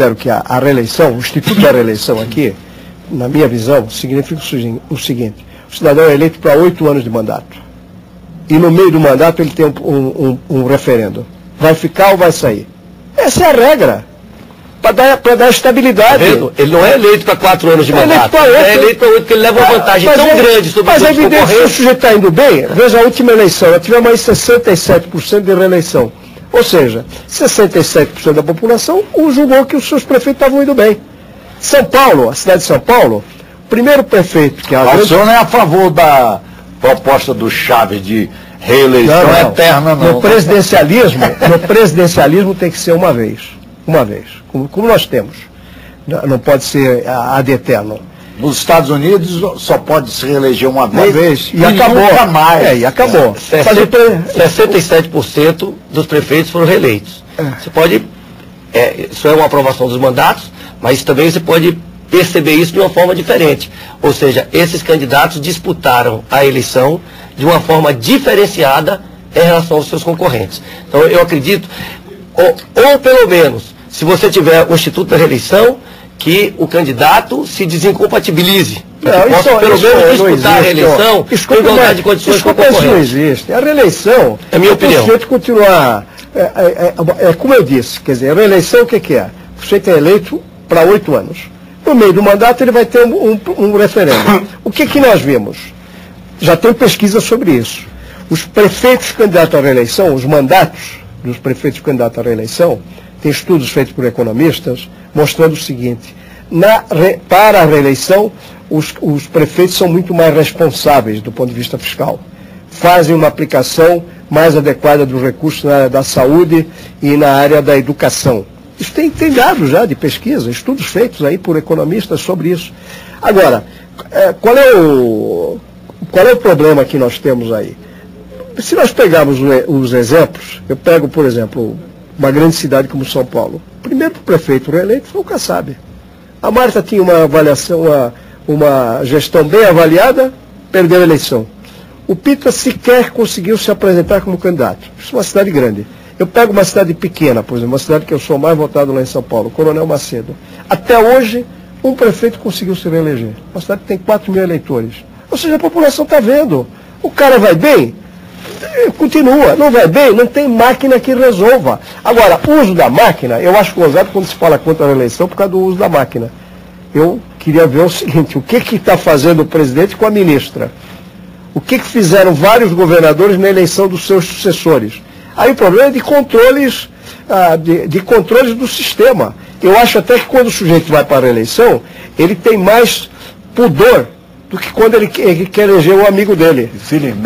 considero que a reeleição, o instituto da reeleição aqui, na minha visão, significa o seguinte: o cidadão é eleito para 8 anos de mandato. E no meio do mandato ele tem um referendo. Vai ficar ou vai sair? Essa é a regra. Para dar estabilidade. Ele não é eleito para 4 anos de mandato. Ele é eleito para 8, porque ele leva uma vantagem tão grande sobre os outros concorrentes. Mas é evidente que se o sujeito está indo bem, veja a última eleição, nós tivemos aí 67% de reeleição. Ou seja, 67% da população julgou que os seus prefeitos estavam indo bem. São Paulo, a cidade de São Paulo, o primeiro prefeito que... O senhor não é a favor da proposta do Chaves de reeleição eterna, não? No presidencialismo tem que ser uma vez. Uma vez, como nós temos. Não pode ser ad eterno. Nos Estados Unidos só pode se reeleger uma vez e acabou. Nunca mais. E acabou. 67% dos prefeitos foram reeleitos. Você pode, isso é uma aprovação dos mandatos, mas também você pode perceber isso de uma forma diferente. Ou seja, esses candidatos disputaram a eleição de uma forma diferenciada em relação aos seus concorrentes. Então eu acredito, ou pelo menos, se você tiver o Instituto da Reeleição, que o candidato se desincompatibilize. Pelo menos disputar a reeleição com igualdade de condições com o concorrente. Isso não existe. A reeleição, é minha opinião. O sujeito continuar, como eu disse, quer dizer, a reeleição o que é? O sujeito é eleito para 8 anos. No meio do mandato ele vai ter um referendo. O que nós vimos? Já tem pesquisa sobre isso. Os prefeitos candidatos à reeleição, os mandatos dos prefeitos candidatos à reeleição, tem estudos feitos por economistas mostrando o seguinte: para a reeleição, os prefeitos são muito mais responsáveis do ponto de vista fiscal. Fazem uma aplicação mais adequada dos recursos na área da saúde e na área da educação. Isso tem dados já de pesquisa, estudos feitos aí por economistas sobre isso. Agora, qual é o problema que nós temos aí? Se nós pegarmos os exemplos, eu pego, por exemplo, uma grande cidade como São Paulo. O primeiro prefeito reeleito foi o Kassab. A Marta tinha uma avaliação, uma gestão bem avaliada, perdeu a eleição. O Pita sequer conseguiu se apresentar como candidato. Isso é uma cidade grande. Eu pego uma cidade pequena, por exemplo, uma cidade que eu sou mais votado lá em São Paulo, Coronel Macedo. Até hoje, um prefeito conseguiu se reeleger. Uma cidade que tem 4 mil eleitores. Ou seja, a população está vendo. O cara vai bem? Continua. Não vai bem? Não tem máquina que resolva. Agora, o uso da máquina, eu acho gozado quando se fala contra a reeleição por causa do uso da máquina. Eu queria ver o seguinte: o que está fazendo o presidente com a ministra? O que fizeram vários governadores na eleição dos seus sucessores? Aí o problema é de controles, de controles do sistema. Eu acho até que quando o sujeito vai para a reeleição, ele tem mais pudor do que quando ele quer eleger o amigo dele. Infelizmente.